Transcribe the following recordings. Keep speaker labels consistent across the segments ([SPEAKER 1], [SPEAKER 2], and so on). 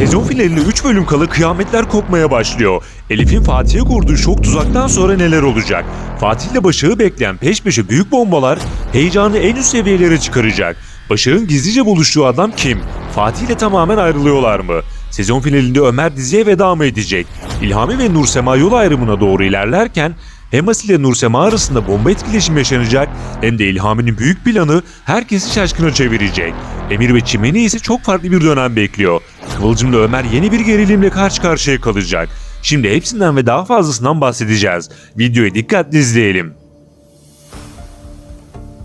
[SPEAKER 1] Sezon finalinde 3 bölüm kala kıyametler kopmaya başlıyor. Elif'in Fatih'e kurduğu şok tuzaktan sonra neler olacak? Fatih ile Başak'ı bekleyen peş peşe büyük bombalar heyecanı en üst seviyelere çıkaracak. Başak'ın gizlice buluştuğu adam kim? Fatih ile tamamen ayrılıyorlar mı? Sezon finalinde Ömer diziye veda mı edecek? İlhami ve Nursema yol ayrımına doğru ilerlerken hem Asil ile Nursema arasında bomba etkileşimi yaşanacak hem de İlhami'nin büyük planı herkesi şaşkına çevirecek. Emir ve Çimen'i ise çok farklı bir dönem bekliyor. Kıvılcım'la Ömer yeni bir gerilimle karşı karşıya kalacak. Şimdi hepsinden ve daha fazlasından bahsedeceğiz. Videoyu dikkatle izleyelim.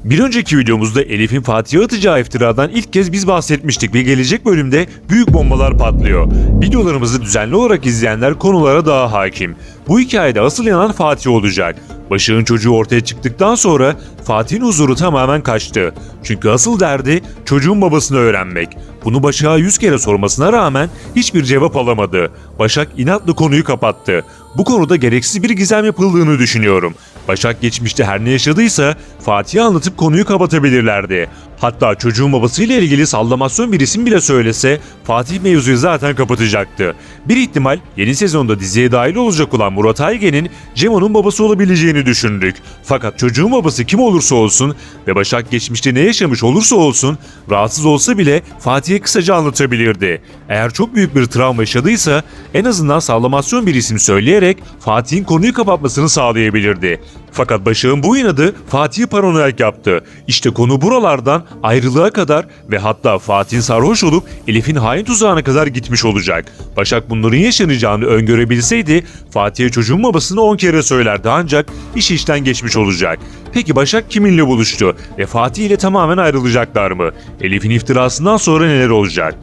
[SPEAKER 1] Bir önceki videomuzda Elif'in Fatih'e atacağı iftiradan ilk kez biz bahsetmiştik ve gelecek bölümde büyük bombalar patlıyor. Videolarımızı düzenli olarak izleyenler konulara daha hakim. Bu hikayede asıl yanan Fatih olacak. Başak'ın çocuğu ortaya çıktıktan sonra Fatih'in huzuru tamamen kaçtı. Çünkü asıl derdi çocuğun babasını öğrenmek. Bunu Başak'a 100 kere sormasına rağmen hiçbir cevap alamadı. Başak inatla konuyu kapattı. Bu konuda gereksiz bir gizem yapıldığını düşünüyorum. Başak geçmişte her ne yaşadıysa Fatih'e anlatıp konuyu kapatabilirlerdi. Hatta çocuğun babasıyla ilgili sallamasyon bir isim bile söylese Fatih mevzuyu zaten kapatacaktı. Bir ihtimal yeni sezonda diziye dahil olacak olan Murat Aygen'in Cemo'nun babası olabileceğini düşündük. Fakat çocuğun babası kim olursa olsun ve Başak geçmişte ne yaşamış olursa olsun rahatsız olsa bile Fatih'e kısaca anlatabilirdi. Eğer çok büyük bir travma yaşadıysa en azından sallamasyon bir isim söyleyerek Fatih'in konuyu kapatmasını sağlayabilirdi. Fakat Başak'ın bu inadı Fatih'i paranoyak yaptı. İşte konu buralardan ayrılığa kadar ve hatta Fatih'in sarhoş olup Elif'in hain tuzağına kadar gitmiş olacak. Başak bunların yaşanacağını öngörebilseydi Fatih'e çocuğun babasını 10 kere söylerdi ancak iş işten geçmiş olacak. Peki Başak kiminle buluştu ve Fatih ile tamamen ayrılacaklar mı? Elif'in iftirasından sonra neler olacak?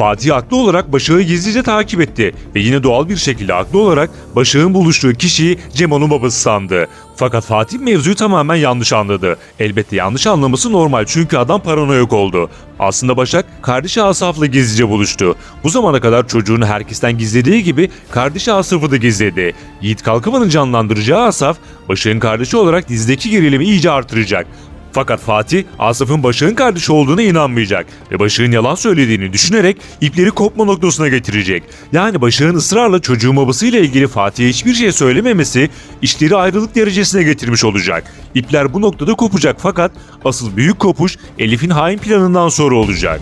[SPEAKER 1] Fatih haklı olarak Başak'ı gizlice takip etti ve yine doğal bir şekilde haklı olarak Başak'ın buluştuğu kişiyi Cemo'nun babası sandı. Fakat Fatih mevzuyu tamamen yanlış anladı. Elbette yanlış anlaması normal çünkü adam paranoyak oldu. Aslında Başak kardeşi Asaf'la gizlice buluştu. Bu zamana kadar çocuğunu herkesten gizlediği gibi kardeşi Asaf'ı da gizledi. Yiğit Kalkavan'ın canlandıracağı Asaf, Başak'ın kardeşi olarak dizideki gerilimi iyice artıracak. Fakat Fatih, Asaf'ın Başak'ın kardeşi olduğuna inanmayacak ve Başak'ın yalan söylediğini düşünerek ipleri kopma noktasına getirecek. Yani Başak'ın ısrarla çocuğun babasıyla ilgili Fatih'e hiçbir şey söylememesi işleri ayrılık derecesine getirmiş olacak. İpler bu noktada kopacak fakat asıl büyük kopuş Elif'in hain planından sonra olacak.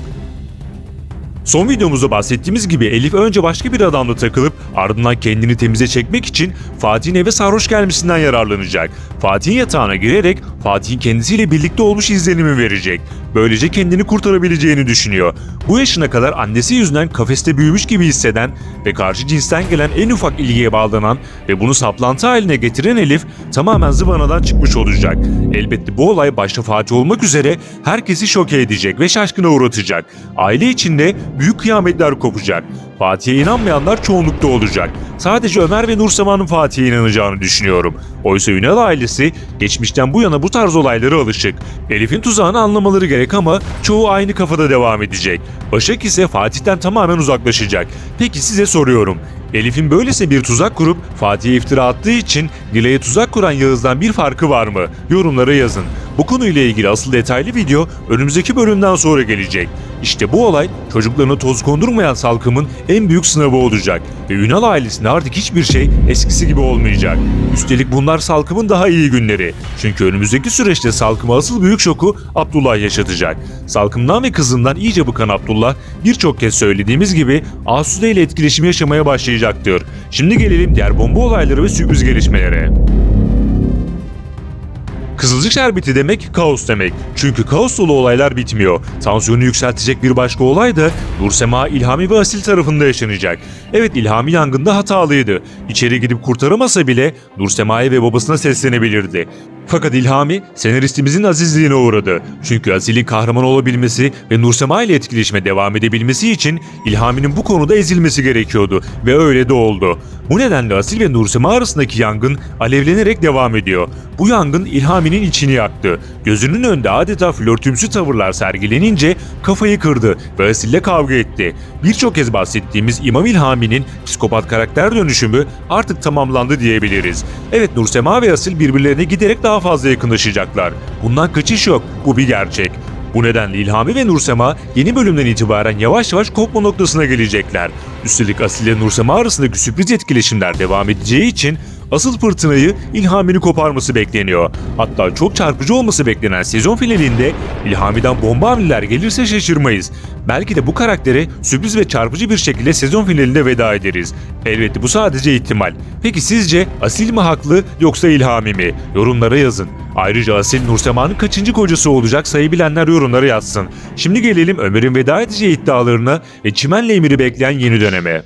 [SPEAKER 1] Son videomuzda bahsettiğimiz gibi Elif önce başka bir adamla takılıp ardından kendini temize çekmek için Fatih'in eve sarhoş gelmesinden yararlanacak. Fatih'in yatağına girerek Fatih'in kendisiyle birlikte olmuş izlenimi verecek. Böylece kendini kurtarabileceğini düşünüyor. Bu yaşına kadar annesi yüzünden kafeste büyümüş gibi hisseden ve karşı cinsten gelen en ufak ilgiye bağlanan ve bunu saplantı haline getiren Elif tamamen zıvanadan çıkmış olacak. Elbette bu olay başta Fatih olmak üzere herkesi şoke edecek ve şaşkına uğratacak. Aile içinde büyük kıyametler kopacak. Fatih'e inanmayanlar çoğunlukta olacak. Sadece Ömer ve Nursema'nın Fatih'e inanacağını düşünüyorum. Oysa Ünal ailesi geçmişten bu yana bu tarz olaylara alışık. Elif'in tuzağını anlamaları gerek ama çoğu aynı kafada devam edecek. Başak ise Fatih'ten tamamen uzaklaşacak. Peki size soruyorum. Elif'in böylese bir tuzak kurup Fatih'e iftira attığı için Nilay'a tuzak kuran Yağız'dan bir farkı var mı? Yorumlara yazın. Bu konuyla ilgili asıl detaylı video önümüzdeki bölümden sonra gelecek. İşte bu olay çocuklarına toz kondurmayan Salkım'ın en büyük sınavı olacak ve Ünal ailesinde artık hiçbir şey eskisi gibi olmayacak. Üstelik bunlar Salkım'ın daha iyi günleri. Çünkü önümüzdeki süreçte Salkım'a asıl büyük şoku Abdullah yaşatacak. Salkım'dan ve kızından iyice bıkan Abdullah birçok kez söylediğimiz gibi Asude ile etkileşim yaşamaya başlayacaktır. Şimdi gelelim diğer bomba olayları ve sürpriz gelişmelere. Kızılcık şerbeti demek kaos demek. Çünkü kaos dolu olaylar bitmiyor. Tansiyonu yükseltecek bir başka olay da Nursema, İlhami ve Asil tarafında yaşanacak. Evet, İlhami yangında hatalıydı. İçeri gidip kurtaramasa bile Nursema'ya ve babasına seslenebilirdi. Fakat İlhami senaristimizin azizliğine uğradı. Çünkü Asil'in kahraman olabilmesi ve Nursema ile etkileşime devam edebilmesi için İlhami'nin bu konuda ezilmesi gerekiyordu ve öyle de oldu. Bu nedenle Asil ve Nursema arasındaki yangın alevlenerek devam ediyor. Bu yangın İlhami'nin içini yaktı. Gözünün önünde adeta flörtümsü tavırlar sergilenince kafayı kırdı ve Asil'le kavga etti. Birçok kez bahsettiğimiz İmam İlhami'nin psikopat karakter dönüşümü artık tamamlandı diyebiliriz. Evet, Nursema ve Asil birbirlerine giderek daha fazla yakınlaşacaklar. Bundan kaçış yok, bu bir gerçek. Bu nedenle İlhami ve Nursema yeni bölümden itibaren yavaş yavaş kopma noktasına gelecekler. Üstelik Asil ile Nursema arasındaki sürpriz etkileşimler devam edeceği için asıl fırtınayı İlhami'nin koparması bekleniyor. Hatta çok çarpıcı olması beklenen sezon finalinde İlhami'den bomba hamleler gelirse şaşırmayız. Belki de bu karaktere sürpriz ve çarpıcı bir şekilde sezon finalinde veda ederiz. Elbette bu sadece ihtimal. Peki sizce Asil mi haklı yoksa İlhami mi? Yorumlara yazın. Ayrıca Asil Nursema'nın kaçıncı kocası olacak sayabilenler yorumlara yazsın. Şimdi gelelim Ömer'in veda edeceği iddialarına ve Çimen'le Emir'i bekleyen yeni döneme.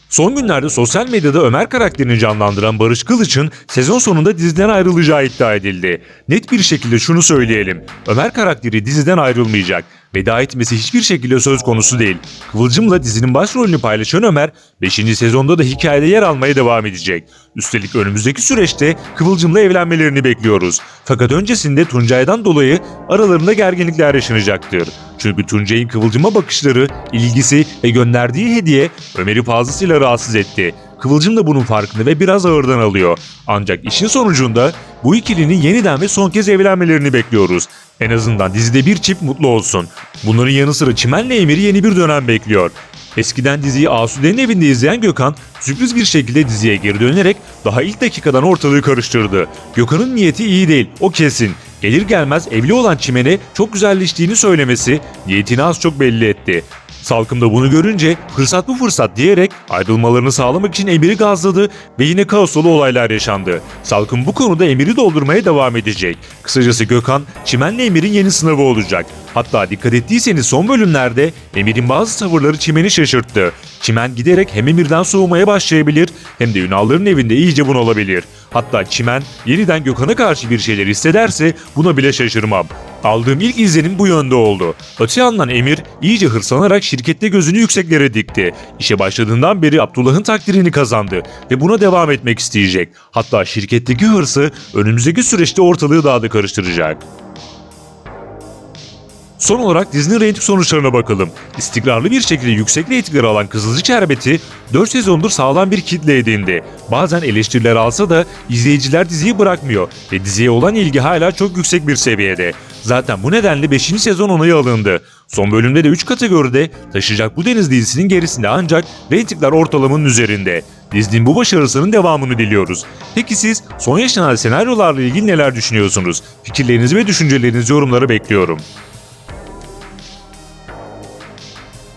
[SPEAKER 1] Son günlerde sosyal medyada Ömer karakterini canlandıran Barış Kılıç'ın sezon sonunda diziden ayrılacağı iddia edildi. Net bir şekilde şunu söyleyelim. Ömer karakteri diziden ayrılmayacak. Veda etmesi hiçbir şekilde söz konusu değil. Kıvılcım'la dizinin başrolünü paylaşan Ömer, 5. sezonda da hikayede yer almaya devam edecek. Üstelik önümüzdeki süreçte Kıvılcım'la evlenmelerini bekliyoruz. Fakat öncesinde Tuncay'dan dolayı aralarında gerginlikler yaşanacaktır. Çünkü Tuncay'ın Kıvılcım'a bakışları, ilgisi ve gönderdiği hediye Ömer'i fazlasıyla rahatsız etti. Kıvılcım da bunun farkında ve biraz ağırdan alıyor. Ancak işin sonucunda bu ikilinin yeniden ve son kez evlenmelerini bekliyoruz. En azından dizide bir çift mutlu olsun. Bunların yanı sıra Çimen'le Emir'i yeni bir dönem bekliyor. Eskiden diziyi Asude'nin evinde izleyen Gökhan sürpriz bir şekilde diziye geri dönerek daha ilk dakikadan ortalığı karıştırdı. Gökhan'ın niyeti iyi değil, o kesin. Gelir gelmez evli olan Çimen'e çok güzelleştiğini söylemesi niyetini az çok belli etti. Salkım da bunu görünce fırsat bu fırsat diyerek ayrılmalarını sağlamak için Emir'i gazladı ve yine kaos dolu olaylar yaşandı. Salkım bu konuda Emir'i doldurmaya devam edecek. Kısacası Gökhan, Çimen'le Emir'in yeni sınavı olacak. Hatta dikkat ettiyseniz son bölümlerde Emir'in bazı tavırları Çimen'i şaşırttı. Çimen giderek hem Emir'den soğumaya başlayabilir hem de Ünal'ların evinde iyice bunalabilir. Hatta Çimen yeniden Gökhan'a karşı bir şeyler hissederse buna bile şaşırmam. Aldığım ilk izlenim bu yönde oldu. Öte yandan Emir iyice hırslanarak şirkette gözünü yükseklere dikti. İşe başladığından beri Abdullah'ın takdirini kazandı ve buna devam etmek isteyecek. Hatta şirketteki hırsı önümüzdeki süreçte ortalığı daha da karıştıracak. Son olarak dizinin reyting sonuçlarına bakalım. İstikrarlı bir şekilde yüksek reytingler alan Kızılcık Şerbeti 4 sezondur sağlam bir kitle edindi. Bazen eleştiriler alsa da izleyiciler diziyi bırakmıyor ve diziye olan ilgi hala çok yüksek bir seviyede. Zaten bu nedenle 5. sezon onayı alındı. Son bölümde de 3 kategoride Taşıyacak Bu Deniz dizisinin gerisinde ancak reytingler ortalamanın üzerinde. Dizinin bu başarısının devamını diliyoruz. Peki siz son yaşanan senaryolarla ilgili neler düşünüyorsunuz? Fikirlerinizi ve düşüncelerinizi yorumlara bekliyorum.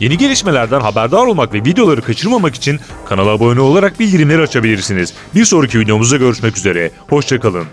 [SPEAKER 1] Yeni gelişmelerden haberdar olmak ve videoları kaçırmamak için kanala abone olarak bildirimleri açabilirsiniz. Bir sonraki videomuzda görüşmek üzere. Hoşça kalın.